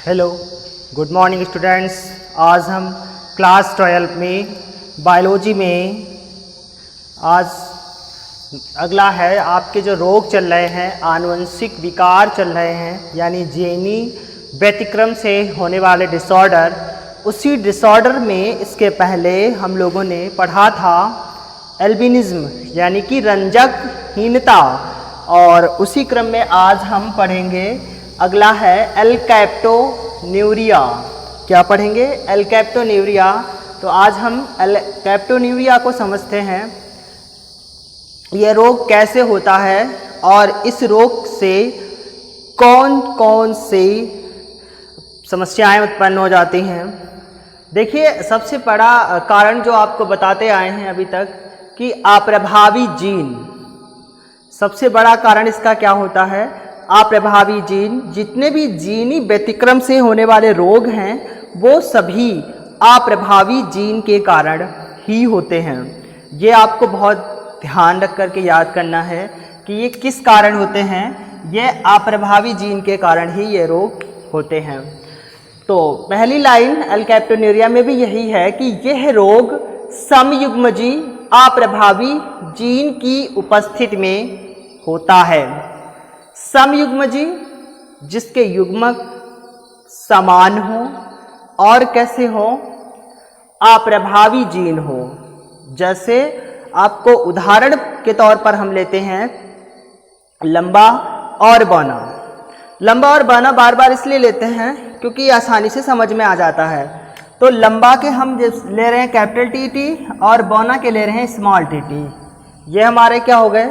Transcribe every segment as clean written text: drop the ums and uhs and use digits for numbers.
Hello, good morning students. आज हम class 12 में बायोलॉजी में आज अगला है आपके जो रोग चल रहे हैं, आनुवंशिक विकार चल रहे हैं, यानी जीनी व्यतिक्रम से होने वाले डिसऑर्डर। उसी डिसऑर्डर में इसके पहले हम लोगों ने पढ़ा था एल्बिनिज्म यानी कि रंजकहीनता, और उसी क्रम में आज हम पढ़ेंगे अगला है एलकैप्टोन्यूरिया। क्या पढ़ेंगे? एलकैप्टोन्यूरिया। तो आज हम एलकैप्टोन्यूरिया को समझते हैं। यह रोग कैसे होता है और इस रोग से कौन कौन सी समस्याएं उत्पन्न हो जाती हैं। देखिए, सबसे बड़ा कारण जो आपको बताते आए हैं अभी तक कि अप्रभावी जीन, सबसे बड़ा कारण इसका क्या होता है? अप्रभावी जीन। जितने भी जीनी व्यतिक्रम से होने वाले रोग हैं वो सभी अप्रभावी जीन के कारण ही होते हैं। ये आपको बहुत ध्यान रख करके याद करना है कि ये किस कारण होते हैं। ये अप्रभावी जीन के कारण ही ये रोग होते हैं। तो पहली लाइन एलकैप्टोन्यूरिया में भी यही है कि यह रोग समयुग्मजी अप्रभावी जीन की उपस्थिति में होता है। समयुग्मजी जिसके युग्मक समान हो और कैसे हो? अप्रभावी जीन हो। जैसे आपको उदाहरण के तौर पर हम लेते हैं लंबा और बौना। लंबा और बौना बार बार इसलिए लेते हैं क्योंकि ये आसानी से समझ में आ जाता है। तो लंबा के हम ले रहे हैं कैपिटल टी और बौना के ले रहे हैं स्मॉल टी। ये हमारे क्या हो गए?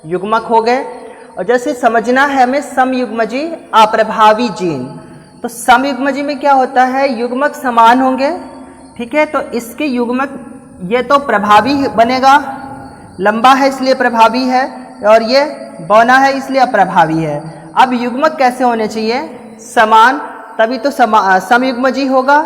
युग्मक हो गए। और जैसे समझना है हमें समयुग्मजी अप्रभावी जीन, तो समयुग्मजी में क्या होता है? युग्मक समान होंगे। ठीक है, तो इसके युग्मक ये तो प्रभावी बनेगा, लंबा है इसलिए प्रभावी है, और ये बौना है इसलिए अप्रभावी है। अब युग्मक कैसे होने चाहिए? समान, तभी तो समयुग्मजी होगा।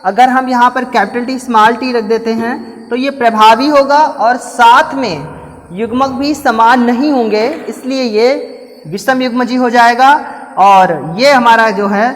अगर हम यहाँ पर कैपिटल टी स्मॉल टी रख देते हैं तो ये प्रभावी होगा, और साथ में युग्मक भी समान नहीं होंगे, इसलिए ये विषम युग्मजी हो जाएगा, और ये हमारा जो है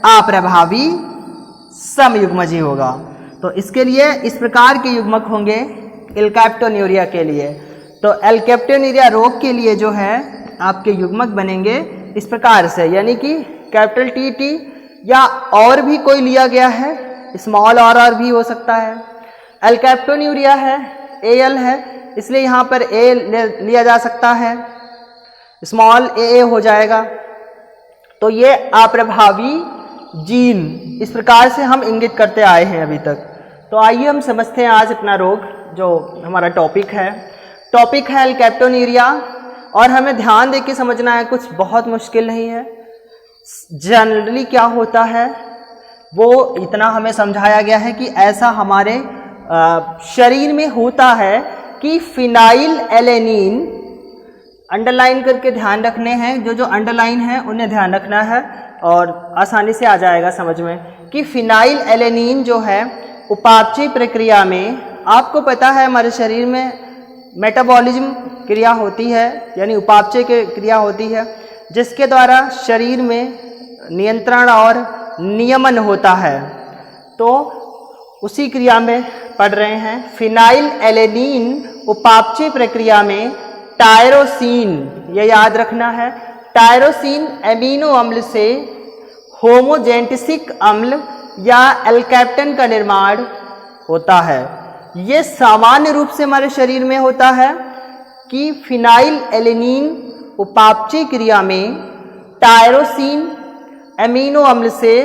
अप्रभावी समयुग्मजी होगा। तो इसके लिए इस प्रकार के युग्मक होंगे एलकैप्टोन्यूरिया के लिए। तो एलकैप्टोन्यूरिया रोग के लिए जो है आपके युग्मक बनेंगे इस प्रकार से, यानी कि कैपिटल टी या और भी कोई लिया गया है, स्मॉल और भी हो सकता है। एलकैप्टोन्यूरिया है, एल है, इसलिए यहाँ पर ए लिया जा सकता है, स्मॉल ए हो जाएगा। तो ये अप्रभावी जीन इस प्रकार से हम इंगित करते आए हैं अभी तक। तो आइए हम समझते हैं आज अपना रोग, जो हमारा टॉपिक है एलकैप्टोन्यूरिया। और हमें ध्यान दे के समझना है, कुछ बहुत मुश्किल नहीं है। जनरली क्या होता है वो इतना हमें समझाया गया है कि ऐसा हमारे शरीर में होता है कि फिनाइल एलेनिन, अंडरलाइन करके ध्यान रखने हैं, जो अंडरलाइन है उन्हें ध्यान रखना है और आसानी से आ जाएगा समझ में कि फिनाइल एलेनिन जो है उपापचय प्रक्रिया में, आपको पता है हमारे शरीर में मेटाबॉलिज्म क्रिया होती है, यानी उपापचय की क्रिया होती है, जिसके द्वारा शरीर में नियंत्रण और नियमन होता है। तो उसी क्रिया में पढ़ रहे हैं। फिनाइल एलेनिन उपापचय प्रक्रिया में टायरोसिन, ये याद रखना है, टायरोसिन एमिनो अम्ल से होमोजेंटिसिक अम्ल या एल्कैप्टन का निर्माण होता है। ये सामान्य रूप से हमारे शरीर में होता है कि फिनाइल एलेनिन उपापचय क्रिया में टायरोसिन एमिनो अम्ल से,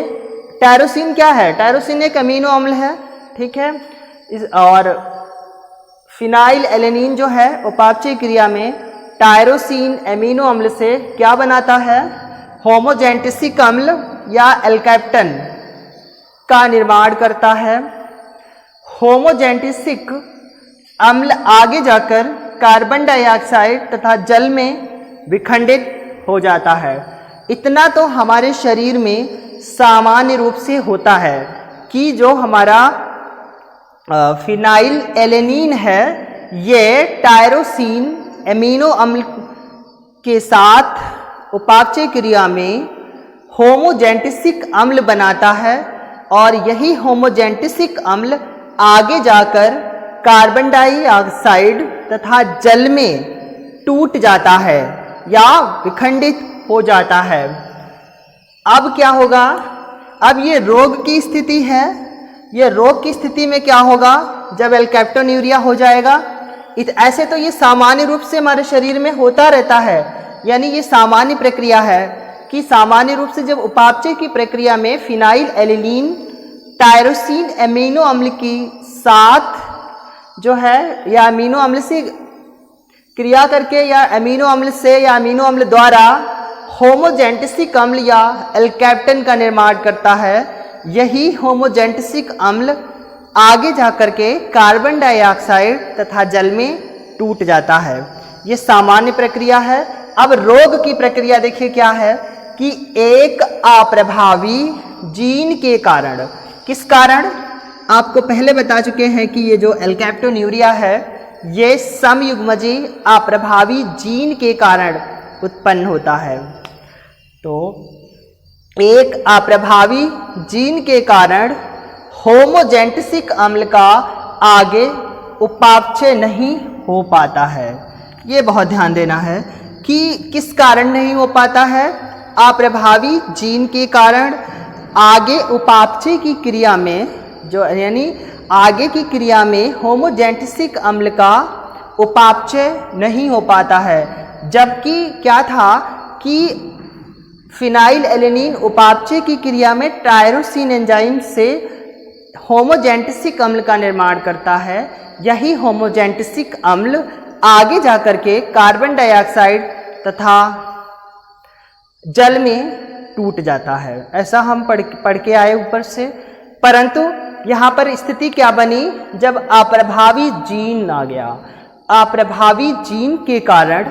टायरोसिन क्या है? टायरोसिन एक अमीनो अम्ल है, ठीक है। और फिनाइल एलेनिन जो है उपापचय क्रिया में टायरोसिन एमिनो अम्ल से क्या बनाता है? होमोजेंटिसिक अम्ल या एल्कैप्टन का निर्माण करता है। होमोजेंटिसिक अम्ल आगे जाकर कार्बन डाइऑक्साइड तथा जल में विखंडित हो जाता है। इतना तो हमारे शरीर में सामान्य रूप से होता है कि जो हमारा फिनाइल एलेनिन है ये टायरोसिन एमिनो अम्ल के साथ उपापचय क्रिया में होमोजेंटिसिक अम्ल बनाता है और यही होमोजेंटिसिक अम्ल आगे जाकर कार्बन डाइऑक्साइड तथा जल में टूट जाता है या विखंडित हो जाता है। अब क्या होगा? अब ये रोग की स्थिति है। ये रोग की स्थिति में क्या होगा जब एल्केप्टोन्यूरिया हो जाएगा? ऐसे तो ये सामान्य रूप से हमारे शरीर में होता रहता है, यानी ये सामान्य प्रक्रिया है कि सामान्य रूप से जब उपापचय की प्रक्रिया में फिनाइल एलिलीन टायरोसिन एमिनो अम्ल की साथ जो है या अमीनो अम्ल से क्रिया करके या अमीनो अम्ल से या अमीनो अम्ल द्वारा होमोजेंटिसिक अम्ल या एल्केप्टन का निर्माण करता है, यही होमोजेंटिसिक अम्ल आगे जाकर के कार्बन डाइऑक्साइड तथा जल में टूट जाता है। ये सामान्य प्रक्रिया है। अब रोग की प्रक्रिया देखिए क्या है कि एक अप्रभावी जीन के कारण, किस कारण? आपको पहले बता चुके हैं कि ये जो एल्केप्टोन्यूरिया है ये समयुग्मजी अप्रभावी जीन के कारण उत्पन्न होता है। तो एक अप्रभावी जीन के कारण होमोजेंटिसिक अम्ल का आगे उपापचय नहीं हो पाता है। ये बहुत ध्यान देना है कि किस कारण नहीं हो पाता है। अप्रभावी जीन के कारण आगे उपापचय की क्रिया में जो यानी आगे की क्रिया में होमोजेंटिसिक अम्ल का उपापचय नहीं हो पाता है। जबकि क्या था कि फिनाइल एलेनिन उपापचय की क्रिया में टायरोसिन एंजाइम से होमोजेंटिसिक अम्ल का निर्माण करता है। यही होमोजेंटिसिक अम्ल आगे जाकर के कार्बन डाइऑक्साइड तथा जल में टूट जाता है। ऐसा हम पढ़ के आए ऊपर से। परंतु यहाँ पर स्थिति क्या बनी? जब अप्रभावी जीन आ गया, अप्रभावी जीन के कारण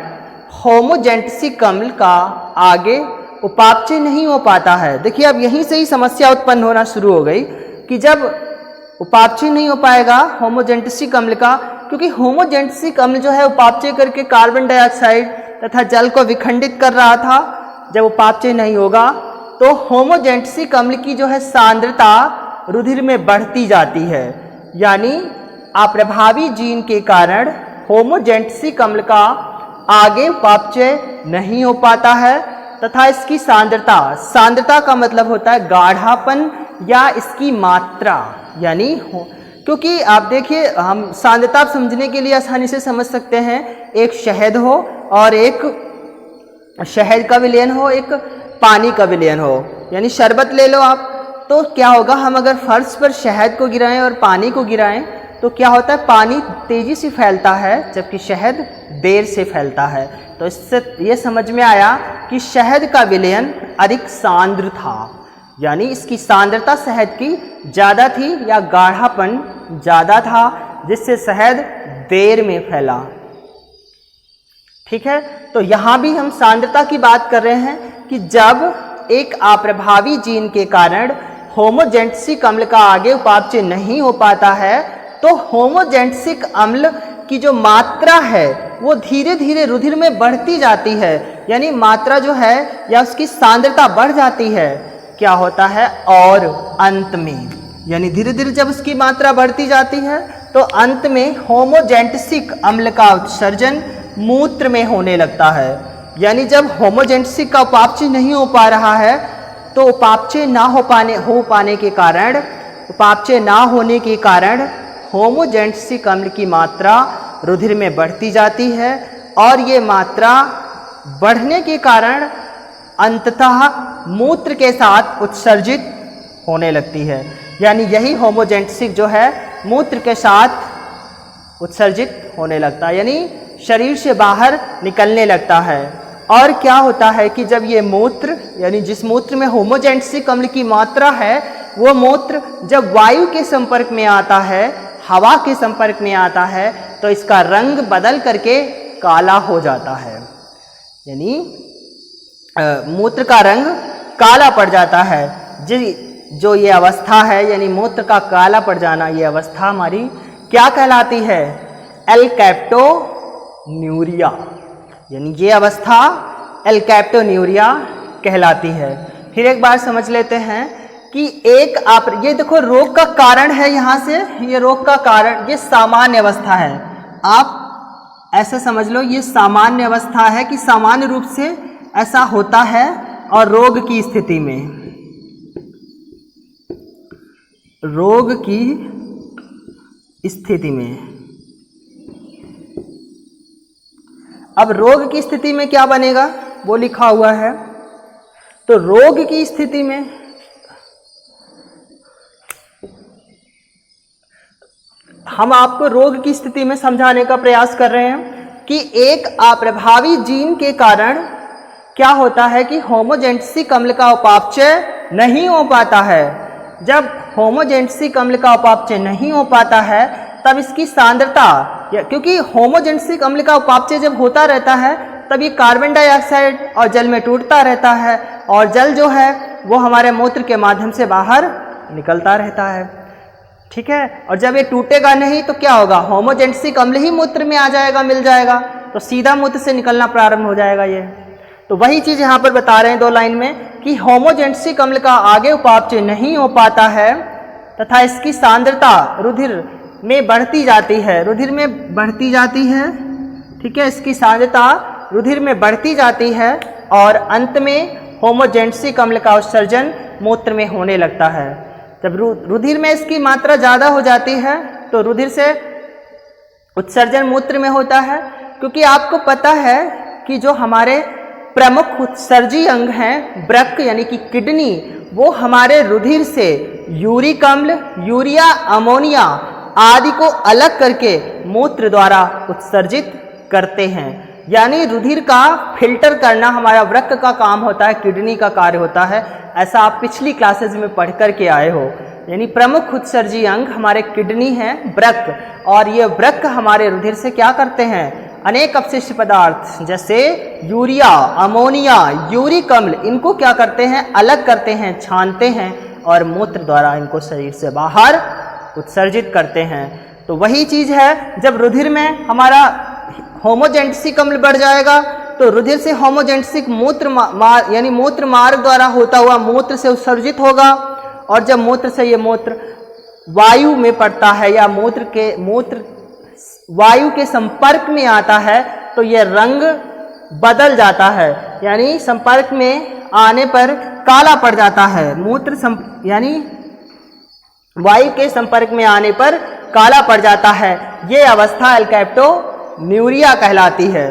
होमोजेंटिसिक अम्ल का आगे उपापचय नहीं हो पाता है। देखिए अब यहीं से ही समस्या उत्पन्न होना शुरू हो गई कि जब उपापचय नहीं हो पाएगा होमोजेंटिसिक अम्ल का, क्योंकि होमोजेंटिसिक अम्ल जो है उपापचय करके कार्बन डाइऑक्साइड तथा जल को विखंडित कर रहा था। जब उपापचय नहीं होगा तो होमोजेंटिसिक अम्ल की जो है सांद्रता रुधिर में बढ़ती जाती है, यानी अप्रभावी जीन के कारण होमोजेंटिसिक अम्ल का आगे उपापचय नहीं हो पाता है तथा इसकी सांद्रता का मतलब होता है गाढ़ापन या इसकी मात्रा, यानी क्योंकि आप देखिए हम सांद्रता समझने के लिए आसानी से समझ सकते हैं। एक शहद हो और एक शहद का विलयन हो, एक पानी का विलयन हो, यानी शरबत ले लो आप, तो क्या होगा? हम अगर फर्श पर शहद को गिराएं और पानी को गिराएं तो क्या होता है? पानी तेजी से फैलता है जबकि शहद देर से फैलता है। तो इससे ये समझ में आया कि शहद का विलयन अधिक सांद्र था, यानी इसकी सांद्रता शहद की ज़्यादा थी या गाढ़ापन ज़्यादा था, जिससे शहद देर में फैला। ठीक है, तो यहाँ भी हम सांद्रता की बात कर रहे हैं कि जब एक अप्रभावी जीन के कारण होमोजेंटिसिक अम्ल का आगे उपापचय नहीं हो पाता है तो होमोजेंटिसिक अम्ल की जो मात्रा है वो धीरे धीरे रुधिर में बढ़ती जाती है, यानी मात्रा जो है या उसकी सांद्रता बढ़ जाती है। क्या होता है? और अंत में, यानी धीरे धीरे जब उसकी मात्रा बढ़ती जाती है तो अंत में होमोजेंटिसिक अम्ल का उत्सर्जन मूत्र में होने लगता है। यानी जब होमोजेंटिसिक का उपापचय नहीं हो पा रहा है तो उपापचय ना होने के कारण होमोजेंटिसिक अम्ल की मात्रा रुधिर में बढ़ती जाती है और ये मात्रा बढ़ने के कारण अंततः मूत्र के साथ उत्सर्जित होने लगती है। यानी यही होमोजेंटिसिक जो है मूत्र के साथ उत्सर्जित होने लगता है, यानी शरीर से बाहर निकलने लगता है। और क्या होता है कि जब ये मूत्र, यानी जिस मूत्र में होमोजेंटिसिक अम्ल की मात्रा है, वो मूत्र जब वायु के संपर्क में आता है, हवा के संपर्क में आता है, तो इसका रंग बदल करके काला हो जाता है, यानी मूत्र का रंग काला पड़ जाता है। जो ये अवस्था है, यानी मूत्र का काला पड़ जाना, ये अवस्था हमारी क्या कहलाती है? एल्केप्टोन्यूरिया, यानी ये अवस्था एल्केप्टोन्यूरिया कहलाती है। फिर एक बार समझ लेते हैं कि ये देखो रोग का कारण है, यहां से ये रोग का कारण, ये सामान्य अवस्था है। आप ऐसे समझ लो ये सामान्य अवस्था है कि सामान्य रूप से ऐसा होता है। और रोग की स्थिति में, रोग की स्थिति में, अब रोग की स्थिति में क्या बनेगा वो लिखा हुआ है। तो रोग की स्थिति में हम आपको रोग की स्थिति में समझाने का प्रयास कर रहे हैं कि एक अप्रभावी जीन के कारण क्या होता है कि होमोजेनेटिक अम्ल का उपापचय नहीं हो पाता है। जब होमोजेनेटिक अम्ल का उपापचय नहीं हो पाता है तब इसकी सांद्रता, क्योंकि होमोजेनेटिक अम्ल का उपापचय जब होता रहता है तब ये कार्बन डाइऑक्साइड और जल में टूटता रहता है और जल जो है वो हमारे मूत्र के माध्यम से बाहर निकलता रहता है। ठीक है, और जब ये टूटेगा नहीं तो क्या होगा, होमोजेनेटिक अम्ल ही मूत्र में आ जाएगा, मिल जाएगा, तो सीधा मूत्र से निकलना प्रारंभ हो जाएगा ये। तो वही चीज यहाँ पर बता रहे हैं 2 लाइन में कि होमोजेनेटिक अम्ल का आगे उपापचय नहीं हो पाता है तथा इसकी सांद्रता रुधिर में बढ़ती जाती है, रुधिर में बढ़ती जाती है। ठीक है, इसकी सांद्रता रुधिर में बढ़ती जाती है और अंत में होमोजेनेटिक अम्ल का उत्सर्जन मूत्र में होने लगता है। जब रुधिर में इसकी मात्रा ज़्यादा हो जाती है तो रुधिर से उत्सर्जन मूत्र में होता है, क्योंकि आपको पता है कि जो हमारे प्रमुख उत्सर्जी अंग हैं वृक्क यानी कि किडनी, वो हमारे रुधिर से यूरिक अम्ल, यूरिया, अमोनिया आदि को अलग करके मूत्र द्वारा उत्सर्जित करते हैं। यानी रुधिर का फिल्टर करना हमारा वृक्क का काम होता है, किडनी का कार्य होता है। ऐसा आप पिछली क्लासेज में पढ़ कर के आए हो। यानी प्रमुख उत्सर्जी अंग हमारे किडनी है, वृक्क, और ये वृक्क हमारे रुधिर से क्या करते हैं, अनेक अपशिष्ट पदार्थ जैसे यूरिया, अमोनिया, यूरिक अम्ल, इनको क्या करते हैं, अलग करते हैं, छानते हैं और मूत्र द्वारा इनको शरीर से बाहर उत्सर्जित करते हैं। तो वही चीज है, जब रुधिर में हमारा होमोजेनेटिक अम्ल बढ़ जाएगा तो रुधिर से होमोजेनेटिक मूत्र यानी मूत्र मार्ग द्वारा होता हुआ मूत्र से उत्सर्जित होगा। और जब मूत्र से ये मूत्र वायु में पड़ता है या मूत्र वायु के संपर्क में आता है तो यह रंग बदल जाता है, यानी संपर्क में आने पर काला पड़ जाता है। यानी वायु के संपर्क में आने पर काला पड़ जाता है। ये अवस्था एल्कैप्टोन्यूरिया कहलाती है।